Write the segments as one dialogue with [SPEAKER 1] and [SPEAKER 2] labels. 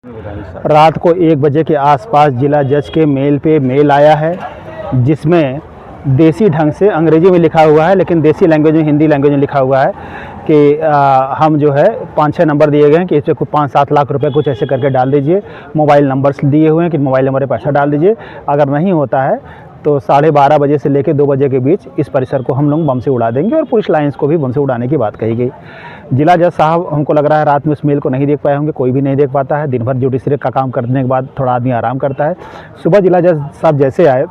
[SPEAKER 1] रात को 1 बजे के आसपास जिला जज के मेल पे मेल आया है, जिसमें देसी ढंग से अंग्रेजी में लिखा हुआ है, लेकिन देसी लैंग्वेज में, हिंदी लैंग्वेज में लिखा हुआ है कि हम जो है 5-6 नंबर दिए गए हैं कि इसमें कुछ 5-7 लाख रुपए कुछ ऐसे करके डाल दीजिए। मोबाइल नंबर्स दिए हुए हैं कि मोबाइल नंबर पर पैसा डाल दीजिए। अगर नहीं होता है तो 12:30 बजे से लेकर 2 बजे के बीच इस परिसर को हम लोग बम से उड़ा देंगे, और पुलिस लाइन्स को भी बम से उड़ाने की बात कही गई। जिला जज साहब हमको लग रहा है रात में उस मेल को नहीं देख पाए होंगे, कोई भी नहीं देख पाता है। दिन भर जुडिशरी का काम करने के बाद थोड़ा आदमी आराम करता है। सुबह जिला जज साहब जैसे आए,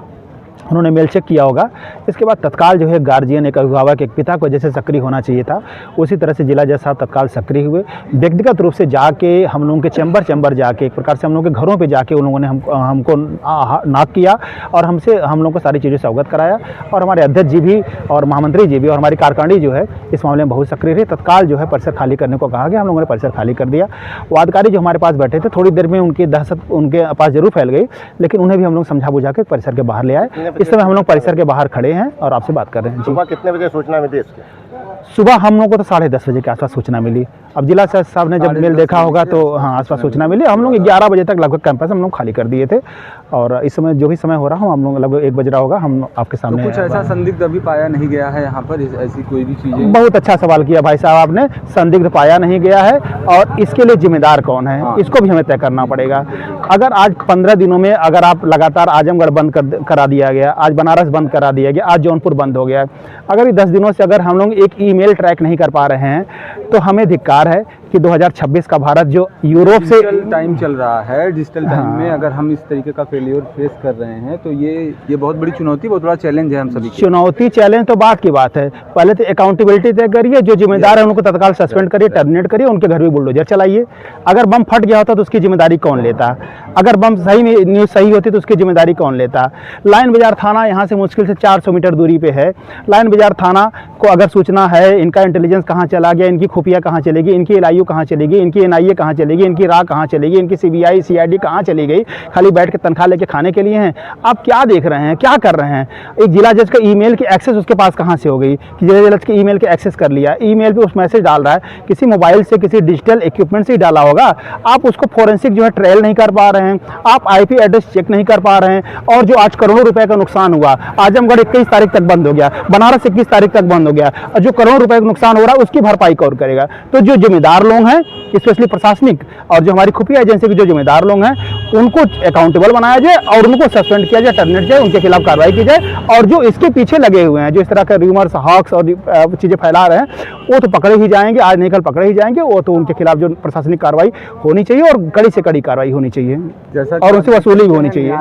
[SPEAKER 1] उन्होंने मेल चेक किया होगा। इसके बाद तत्काल जो है गार्जियन, एक अभिभावक, एक पिता को जैसे सक्रिय होना चाहिए था, उसी तरह से जिला जज साहब तत्काल सक्रिय हुए। व्यक्तिगत रूप से जाके हम लोगों के चैम्बर जाके, एक प्रकार से हम लोगों के घरों पे जाके उन लोगों ने हमको नॉक किया और हम लोगों को सारी चीज़ों से अवगत कराया। और हमारे अध्यक्ष जी भी और महामंत्री जी भी और हमारी कार्यकारिणी जो है इस मामले में बहुत सक्रिय रही। तत्काल जो है परिसर खाली करने को कहा गया, हम लोगों ने परिसर खाली कर दिया। वादकारी जो हमारे पास बैठे थे, थोड़ी देर में उनकी दहशत उनके पास जरूर फैल गई, लेकिन उन्हें भी हम लोग समझा बुझा के परिसर के बाहर ले आए। इस समय हम लोग परिसर के बाहर खड़े हैं और आपसे बात कर रहे हैं।
[SPEAKER 2] सुबह कितने बजे सूचना मिली इसकी?
[SPEAKER 1] सुबह हम लोग को तो 10:30 बजे के आसपास सूचना मिली। अब जिला जज साहब ने जब मेल देखा होगा तो हाँ, आसपास सूचना मिली। हम लोग 11 बजे तक लगभग कैंपस हम लोग खाली कर दिए थे, और इस समय जो भी समय हो रहा है हम लोग लगभग 1 बज रहा होगा, हम आपके सामने।
[SPEAKER 3] तो कुछ ऐसा संदिग्ध अभी पाया नहीं गया है यहाँ पर, ऐसी कोई भी चीज़ें?
[SPEAKER 1] बहुत अच्छा सवाल किया भाई साहब आपने। संदिग्ध पाया नहीं गया है, और इसके लिए जिम्मेदार कौन है, इसको भी हमें तय करना पड़ेगा। अगर आज 15 दिनों में अगर आप लगातार आजमगढ़ बंद करा दिया गया, आज बनारस बंद करा दिया गया, आज जौनपुर बंद हो गया, अगर 10 दिनों से अगर हम लोग एक ईमेल ट्रैक नहीं कर पा रहे हैं, तो हमें धिक्कार है कि 2026 का भारत जो यूरोप से
[SPEAKER 3] टाइम चल रहा है, डिजिटल टाइम में अगर हम इस तरीके का फेलियर फेस कर रहे हैं तो ये बहुत बड़ी चुनौती, बहुत बड़ा चैलेंज है हम सभी के।
[SPEAKER 1] चुनौती चैलेंज तो बात की बात है। पहले तो अकाउंटेबिलिटी तय करिए, जो जिम्मेदार है उनको तत्काल सस्पेंड करिए, टर्मिनेट करिए, उनके घर भी बुलडोजर चलाइए। अगर बम फट गया होता तो उसकी जिम्मेदारी कौन लेता? अगर बम सही में न्यूज़ सही होती तो उसकी जिम्मेदारी कौन लेता? लाइन बाजार थाना यहाँ से मुश्किल से 400 मीटर दूरी पे है। लाइन बाजार थाना को अगर सूचना है, इनका इंटेलिजेंस कहाँ चला गया, इनकी खुफिया कहाँ चलेगी, इनकी एलआईयू कहाँ चलेगी, इनकी एनआईए कहाँ चलेगी, इनकी राह कहाँ चलेगी, इनकी सीबीआई सीआईडी कहाँ चली गई, खाली बैठ के तनख्वाह लेके खाने के लिए हैं? आप क्या देख रहे हैं, क्या कर रहे हैं? एक जिला जज का ईमेल की एक्सेस उसके पास कहाँ से हो गई कि जिला जज के ईमेल के एक्सेस कर लिया? ईमेल पे उस मैसेज डाल रहा है, किसी मोबाइल से, किसी डिजिटल इक्विपमेंट से ही डाला होगा। आप उसको फोरेंसिक जो है ट्रायल नहीं कर पा रहे हैं, आप आईपी एड्रेस चेक नहीं कर पा रहे हैं। और जो आज करोड़ों रुपए का नुकसान हुआ, आजमगढ़ 21 तारीख तक बंद हो गया, बनारस 21 तारीख तक बंद हो गया, और जो करोड़ों रुपए का नुकसान हो रहा है उसकी भरपाई कौन करेगा? तो जो जिम्मेदार लोग हैं, स्पेशली प्रशासनिक और जो हमारी खुफिया एजेंसी के जो जिम्मेदार लोग हैं, उनको अकाउंटेबल बनाया जाए और उनको सस्पेंड किया जाए, टर्मिनेट जाए, उनके खिलाफ कार्रवाई की जाए। और जो इसके पीछे लगे हुए हैं, जो इस तरह के रूमर्स, हॉक्स और चीज़ें फैला रहे हैं, वो तो पकड़े ही जाएंगे, आज नहीं कल पकड़े ही जाएंगे। वो तो उनके खिलाफ जो प्रशासनिक कार्रवाई होनी चाहिए और कड़ी से कड़ी कार्रवाई होनी चाहिए, और उनसे वसूली भी होनी चाहिए।